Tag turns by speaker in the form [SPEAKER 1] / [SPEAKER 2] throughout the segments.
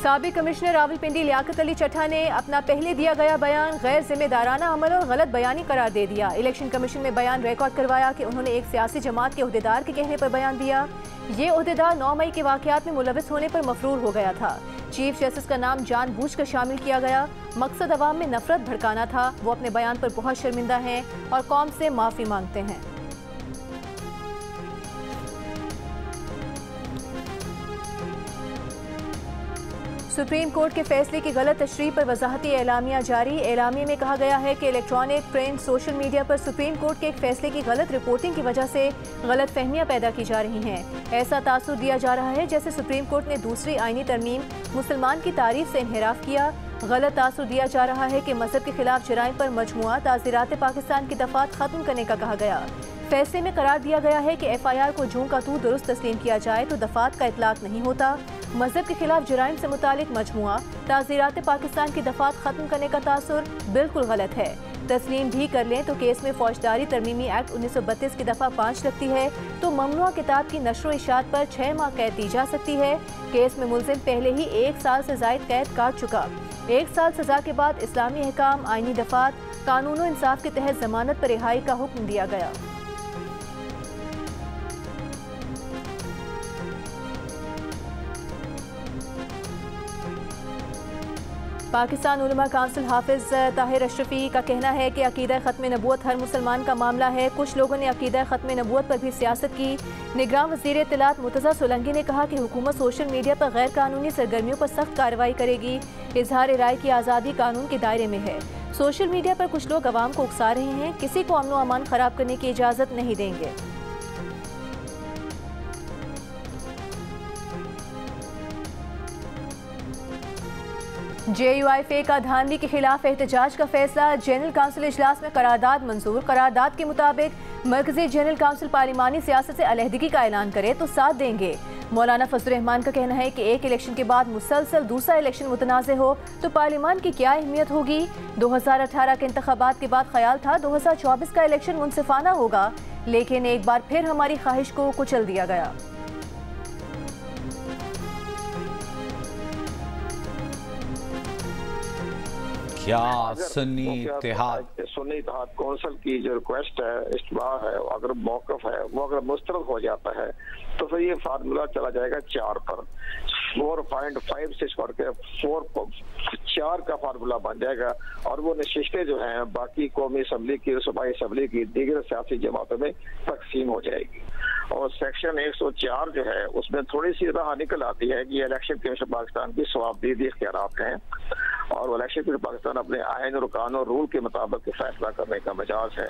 [SPEAKER 1] साबिक कमिश्नर रावलपिंडी लियाकत अली चट्टा ने अपना पहले दिया गया बयान गैर जिम्मेदाराना अमल और गलत बयानी करार दे दिया। इलेक्शन कमीशन में बयान रिकॉर्ड करवाया कि उन्होंने एक सियासी जमात के अहदेदार के कहने पर बयान दिया। ये अहदेदार 9 मई के वाकयात में मुलविस होने पर मफरूर हो गया था। चीफ जस्टिस का नाम जानबूझकर शामिल किया गया। मकसद अवाम में नफरत भड़काना था। वो अपने बयान पर बहुत शर्मिंदा हैं और कौम से माफ़ी मांगते हैं। सुप्रीम कोर्ट के फैसले की गलत तशरीह पर वजाहती एलामिया जारी। एलामिया में कहा गया है कि इलेक्ट्रॉनिक, प्रिंट, सोशल मीडिया पर सुप्रीम कोर्ट के एक फैसले की गलत रिपोर्टिंग की वजह से गलत फहमियाँ पैदा की जा रही हैं। ऐसा तासुर दिया जा रहा है जैसे सुप्रीम कोर्ट ने दूसरी आईनी तरमीम मुसलमान की तारीफ से इन्हिराफ किया। गलत तासुर दिया जा रहा है कि मजहब के खिलाफ जराइम पर मजमुआ ताज़ीरात पाकिस्तान की दफात खत्म करने का कहा गया। फैसले में करार दिया गया है कि FIR को जूं का तू दुरुस्त तस्लीम किया जाए तो दफात का इतलाक नहीं होता। मजहब के खिलाफ जराइम से मुतालिक मजमुआ ताज़ीरात पाकिस्तान की दफात खत्म करने का तासुर बिल्कुल गलत है। तस्लीम भी कर लें तो केस में फौजदारी तरमीमी एक्ट 1932 की दफ़ा 5 लगती है तो ममनुआ किताब की नश्र व इशात पर 6 माह कैद दी जा सकती है। केस में मुलजिम पहले ही 1 साल से ज़ायद कैद काट चुका। 1 साल सजा के बाद इस्लामी अहकाम, आईनी दफात, कानून इंसाफ के तहत जमानत पर रिहाई का हुक्म दिया गया। पाकिस्तान उलमा काउंसिल हाफिज ताहिर अशरफी का कहना है कि अकीदा ख़त्म नबूवत हर मुसलमान का मामला है। कुछ लोगों ने अकीदा ख़त्म नबूवत पर भी सियासत की। निगरान वज़ीर इत्तलात मुर्तज़ा सोलंकी ने कहा कि हुकूमत सोशल मीडिया पर गैर कानूनी सरगर्मियों पर सख्त कार्रवाई करेगी। इजहार राय की आज़ादी कानून के दायरे में है। सोशल मीडिया पर कुछ लोग अवाम को उकसा रहे हैं। किसी को अमन व अमान ख़राब करने की इजाज़त नहीं देंगे। JUIFA का धांधली के खिलाफ एहतजाज का फैसला। जनरल काउंसिल इजलास में करारदाद मंजूर। करारदाद के मुताबिक मरकजी जनरल काउंसिल पार्लिमानी सियासत से अलहदगी का ऐलान करे तो साथ देंगे। मौलाना फजल रहमान का कहना है कि एक इलेक्शन के बाद मुसलसल दूसरा इलेक्शन मुतनाज़ हो तो पार्लिमान की क्या अहमियत होगी। 2018 के इंतखाबात के बाद ख्याल था 2024 का इलेक्शन मुनसिफाना होगा, लेकिन एक बार फिर हमारी ख्वाहिश को कुचल दिया गया।
[SPEAKER 2] क्या सुन्नी इत्तेहाद
[SPEAKER 3] कौंसिल की जो रिक्वेस्ट है, इस्तेमाल है, अगर मौक़िफ़ है वो अगर मुस्तरद हो जाता है तो फिर ये फार्मूला चला जाएगा 4 पर। 4.5 से छोड़ के 4 का फार्मूला बन जाएगा और वो नशिस्तें जो हैं बाकी कौमी असम्बली की, सूबाई असम्बली की, दीगर सियासी जमातों में तकसीम हो जाएगी। और सेक्शन 104 जो है उसमें थोड़ी सी राह निकल आती है कि इलेक्शन कमीशन पाकिस्तान की सवाबदीदी इख्तियारात हैं और इलेक्शन कमीशन पाकिस्तान अपने आइन और कानून और रूल के मुताबिक फैसला करने का मिजाज है।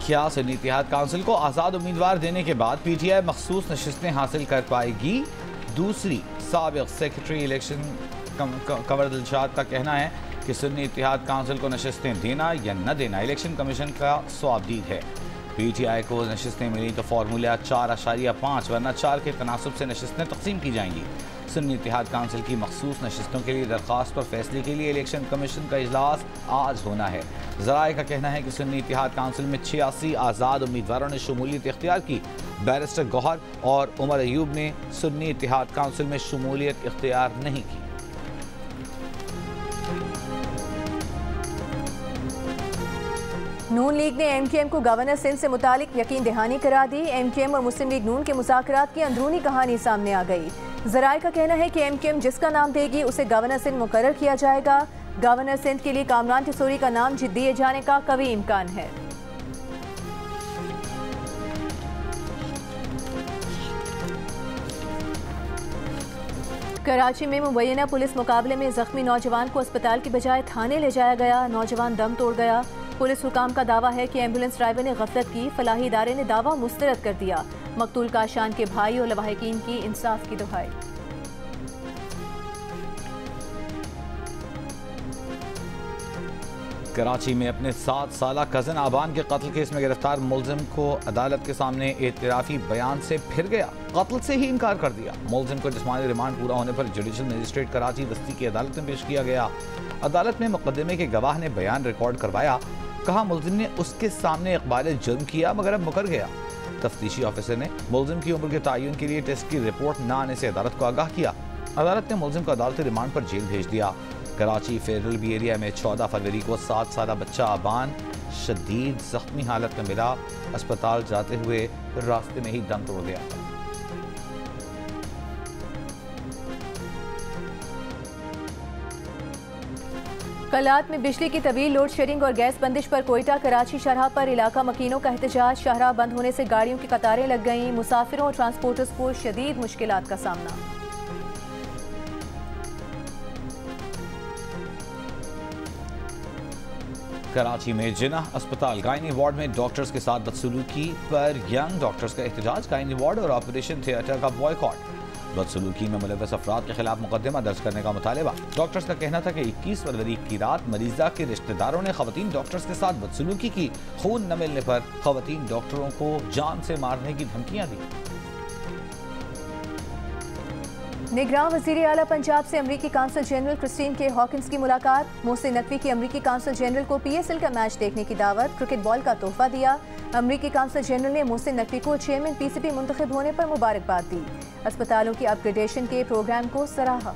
[SPEAKER 2] क्या सुन्नी इत्तेहाद काउंसिल को आज़ाद उम्मीदवार देने के बाद PTI मखसूस नशिस्तें हासिल कर पाएगी? दूसरी साबिक सेक्रेटरी इलेक्शन कंवर दिलशाद का कहना है कि सुन्नी इत्तेहाद काउंसिल को नशिस्तें देना या न देना इलेक्शन कमीशन का सवाबदीद है। PTI को नशिस्तें मिली तो फार्मूला 4.5 वरना 4 के तनासब से नशिस्तें तकसीम की जाएंगी। सुन्नी इत्तेहाद काउंसिल की मखसूस नशिस्तों के लिए दरख्वास्त पर फैसले के लिए इलेक्शन कमीशन का इजलास आज होना है। ज़राए का कहना है कि सुन्नी इत्तेहाद काउंसिल में 86 आज़ाद उम्मीदवारों ने शमूलियत इख्तियार की। बैरिस्टर गौहर और उमर अयूब ने सुन्नी इत्तेहाद काउंसिल में शमूलियत इख्तियार नहीं की।
[SPEAKER 1] नून लीग ने MKM को गवर्नर सिंध से मुतालिक यकीन दहानी करा दी। MKM और मुस्लिम लीग नून के मुज़ाकरात की अंदरूनी कहानी सामने आ गई। ज़राए का कहना है कि MKM जिसका नाम देगी उसे गवर्नर सिंध मुकर्रर किया जाएगा। गवर्नर सिंध के लिए कामरान टिसोरी का नाम दिए जाने का कवी इम्कान है। कराची में मुबैना पुलिस मुकाबले में जख्मी नौजवान को अस्पताल की बजाय थाने ले जाया गया। नौजवान दम तोड़ गया। पुलिस हुकाम का दावा है कि एम्बुलेंस ड्राइवर ने गफलत की। फलाही इदारे ने दावा मुस्तरद कर दिया। मकतूल काशान के भाई और लवाहिकीन की इंसाफ की दुहाई।
[SPEAKER 2] कराची में अपने 7 साला कज़न आबान के कत्ल केस में गिरफ्तार मुलजिम को अदालत के सामने एतराफ़ी बयान से फिर गया। कत्ल से ही इनकार कर दिया। मुलजिम को जिस्मानी रिमांड पूरा होने पर जुडिशल मजिस्ट्रेट कराची दस्ती की अदालत में पेश किया गया। अदालत में मुकदमे के गवाह ने बयान रिकॉर्ड करवाया। कहा मुलजिम ने उसके सामने इकबाल जुर्म किया मगर अब मुकर गया। तफ्तीशी ऑफिसर ने मुलजिम की उम्र के तयन के लिए टेस्ट की रिपोर्ट न आने से अदालत को आगाह किया। अदालत ने मुलजिम को अदालती रिमांड पर जेल भेज दिया। कराची फेडरल बी एरिया में 14 फरवरी को 7 साला बच्चा अबान शदीद जख्मी हालत में मिला। अस्पताल जाते हुए रास्ते में ही दम तोड़ गया।
[SPEAKER 1] कलात में बिजली की तवील लोड शेडिंग और गैस बंदिश पर कोयटा कराची शाहराह पर इलाका मकीनों का एहतजाज। शाहराह बंद होने से गाड़ियों की कतारें लग गईं। मुसाफिरों और ट्रांसपोर्टर्स को शदीद मुश्किलात का सामना।
[SPEAKER 2] कराची में जिन्ना अस्पताल गायनी वार्ड में डॉक्टर्स के साथ बदसलूकी पर यंग डॉक्टर्स का एहतजाज। गायनी वार्ड और ऑपरेशन थिएटर का बॉयकॉट। बदसलूकी में मुलव्वस अफराद के खिलाफ मुकदमा दर्ज करने का मुतालिबा। डॉक्टर्स का कहना था कि 21 फरवरी की रात मरीजा के रिश्तेदारों ने खवातीन डॉक्टर्स के साथ बदसलूकी की। खून न मिलने पर खवातीन डॉक्टरों को जान से मारने की धमकियां दी।
[SPEAKER 1] निगरान वज़ीर आला पंजाब से अमरीकी काउंसिल जनरल क्रिस्टीन के हॉकिंस की मुलाकात। मोहसिन नकवी की अमरीकी काउंसिल जनरल को PSL का मैच देखने की दावत। क्रिकेट बॉल का तोहफा दिया। अमरीकी काउंसिल जनरल ने मोहसिन नकवी को चेयरमैन PCB मुंतखब होने पर मुबारकबाद दी। अस्पतालों की अपग्रेडेशन के प्रोग्राम को सराहा।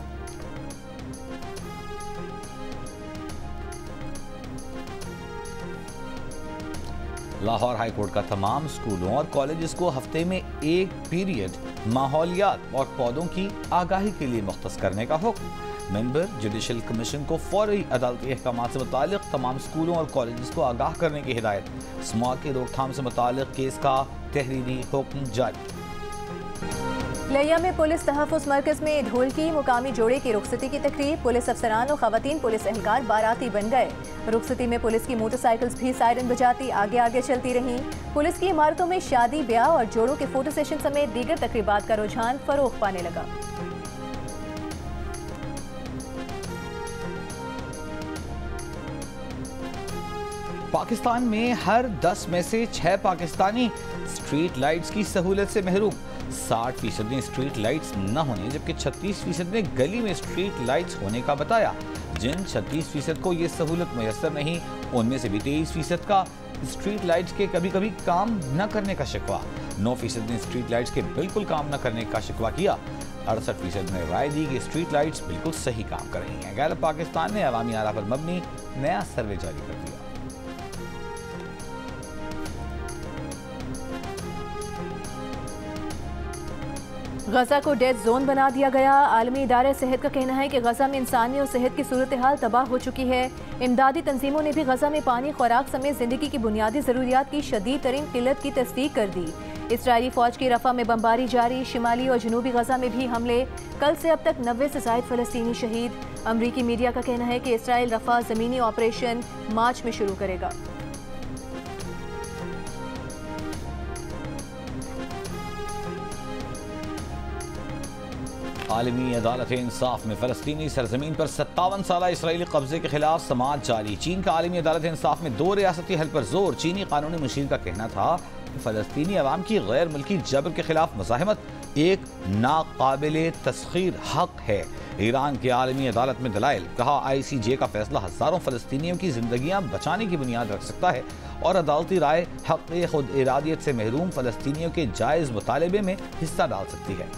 [SPEAKER 2] लाहौर हाई कोर्ट का तमाम स्कूलों और कॉलेजेस को हफ्ते में एक पीरियड माहौलियात और पौधों की आगाही के लिए मुख्तस करने का हुक्म। मेंबर जुडिशल कमीशन को फौरी अदालती अहकाम से मुतालिक तमाम स्कूलों और कॉलेजेस को आगाह करने की हिदायत। स्मॉग की रोकथाम से मुतालिक केस का तहरीरी हुक्म जारी।
[SPEAKER 1] लिया में पुलिस तहफ़्फ़ुज़ मरकज़ में ढोल की मुकामी जोड़े की रुखसती की तकरीब। पुलिस अफसरान और खवातीन पुलिस एहलकार बाराती बन गए। रुखसती में पुलिस की मोटरसाइकिल्स भी सायरन बजाती आगे आगे चलती रहीं। पुलिस की इमारतों में शादी ब्याह और जोड़ों के फोटो सेशन समेत दीगर तकरीबात का रुझान फरोग पाने लगा।
[SPEAKER 2] पाकिस्तान में हर 10 में से 6 पाकिस्तानी स्ट्रीट लाइट्स की सहूलत से महरूम। 60% ने स्ट्रीट लाइट्स न होने जबकि 36% ने गली में स्ट्रीट लाइट्स होने का बताया। जिन 36% को ये सहूलत मुयस्सर नहीं, उनमें से भी 23% का स्ट्रीट लाइट्स के कभी कभी काम न करने का शिकवा। 9% ने स्ट्रीट लाइट्स के बिल्कुल काम न करने का शिकवा किया। 68% ने राय दी कि स्ट्रीट लाइट्स बिल्कुल सही काम कर रही हैं। गैलप पाकिस्तान ने अवामी आरा पर मबनी नया सर्वे जारी कर दिया।
[SPEAKER 1] गजा को डेथ जोन बना दिया गया। आलमी इदारे सेहत का कहना है कि गजा में इंसानी और सेहत की सूरत हाल तबाह हो चुकी है। इमदादी तंजीमों ने भी गजा में पानी, खुराक समेत जिंदगी की बुनियादी जरूरियात की शदीद तरीन किल्लत की तस्दीक कर दी। इसराइली फौज की रफा में बमबारी जारी। शिमाली और जनूबी गजा में भी हमले। कल से अब तक 90 से ज़ायद फलस्तीनी शहीद। अमरीकी मीडिया का कहना है कि इसराइल रफा ज़मीनी ऑपरेशन मार्च में शुरू करेगा।
[SPEAKER 2] आलमी अदालत इंसाफ में फ़लस्तीनी सरजमीन पर 57 साला इसराइली कब्जे के खिलाफ समाअत जारी। चीन का आलमी अदालत इंसाफ में 2 रियासती हल पर जोर। चीनी कानूनी मुशीर का कहना था कि फ़लस्तीनी अवाम की गैर मुल्की जबर के खिलाफ मुज़ाहमत एक नाकाबिले तस्खीर हक है। ईरान की आलमी अदालत में दलाइल। कहा ICJ का फैसला हज़ारों फ़लस्तीनियों की जिंदगियाँ बचाने की बुनियाद रख सकता है और अदालती राय हक़ खुद इरादियत से महरूम फ़लस्तीनियों के जायज़ मुतालबे में हिस्सा डाल सकती है।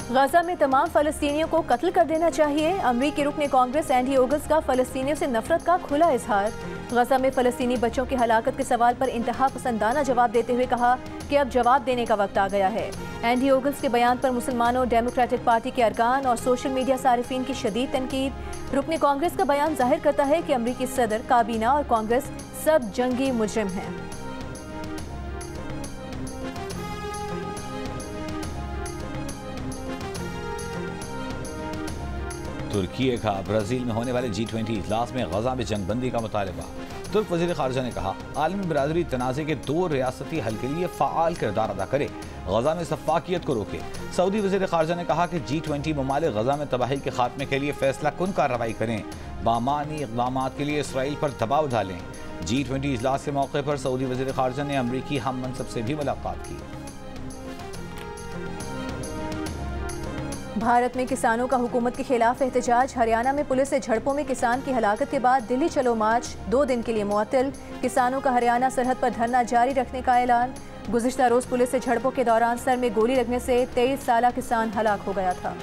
[SPEAKER 1] गजा में तमाम फ़लस्तीनियों को कत्ल कर देना चाहिए। अमरीकी रुकन कांग्रेस एंडी ओगल्स का फ़लस्तीनियों से नफरत का खुला इजहार। गजा में फ़लस्तीनी बच्चों की हलाकत के सवाल पर इंतहा पसंदाना जवाब देते हुए कहा कि अब जवाब देने का वक्त आ गया है। एंडी ओगल्स के बयान पर मुसलमानों, डेमोक्रेटिक पार्टी के अरकान और सोशल मीडिया सारिफीन की शदीद तनकीद। रुकन कांग्रेस का बयान जाहिर करता है कि अमरीकी सदर, काबीना और कांग्रेस सब जंगी मुजरिम हैं।
[SPEAKER 2] तुर्की का ब्राज़ील में होने वाले G20 इजलास में गजा में जंगबंदी का मुतालबा। तुर्क वज़ीर ख़ारजा ने कहा आलमी बरादरी तनाज़े के 2 रियासती हल के लिए फ़ाल किरदार अदा करे, गजा में सफ़ाकियत को रोके। सऊदी वज़ीर ख़ारजा ने कहा कि G20 ममालिक गजा में तबाही के खात्मे के लिए फ़ैसला कुन कार्रवाई करें, बामानी इक़दाम के लिए इसराइल पर दबाव डालें। G20 इजलास के मौके पर सऊदी वज़ीर ख़ारजा ने अमरीकी हम मनसब से भी मुलाकात की।
[SPEAKER 1] भारत में किसानों का हुकूमत के खिलाफ एहतजाज। हरियाणा में पुलिस से झड़पों में किसान की हलाकत के बाद दिल्ली चलो मार्च 2 दिन के लिए मुअत्तल। किसानों का हरियाणा सरहद पर धरना जारी रखने का ऐलान। गुज़िश्ता रोज पुलिस से झड़पों के दौरान सर में गोली लगने से 23 साला किसान हलाक हो गया था।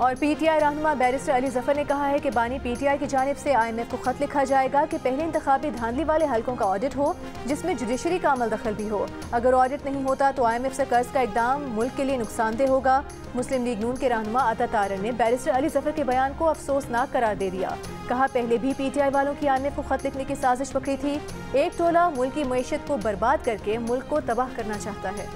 [SPEAKER 1] और पीटीआई रहनुमा बैरिस्टर अली जफर ने कहा है कि बानी पीटीआई की जानिब से IMF को खत लिखा जाएगा कि पहले इंतखाबी धांधली वाले हलकों का ऑडिट हो जिसमें जुडिशरी का अमल दखल भी हो। अगर ऑडिट नहीं होता तो IMF से कर्ज का इकदाम मुल्क के लिए नुकसानदेह होगा। मुस्लिम लीग नून के रहनुमा अता तारन ने बैरिस्टर अली जफर के बयान को अफसोसनाक करार दे दिया। कहा, पहले भी पीटीआई वालों की IMF को खत लिखने की साजिश पकड़ी थी। एक टोला मुल्क की मईशत को बर्बाद करके मुल्क को तबाह करना चाहता है।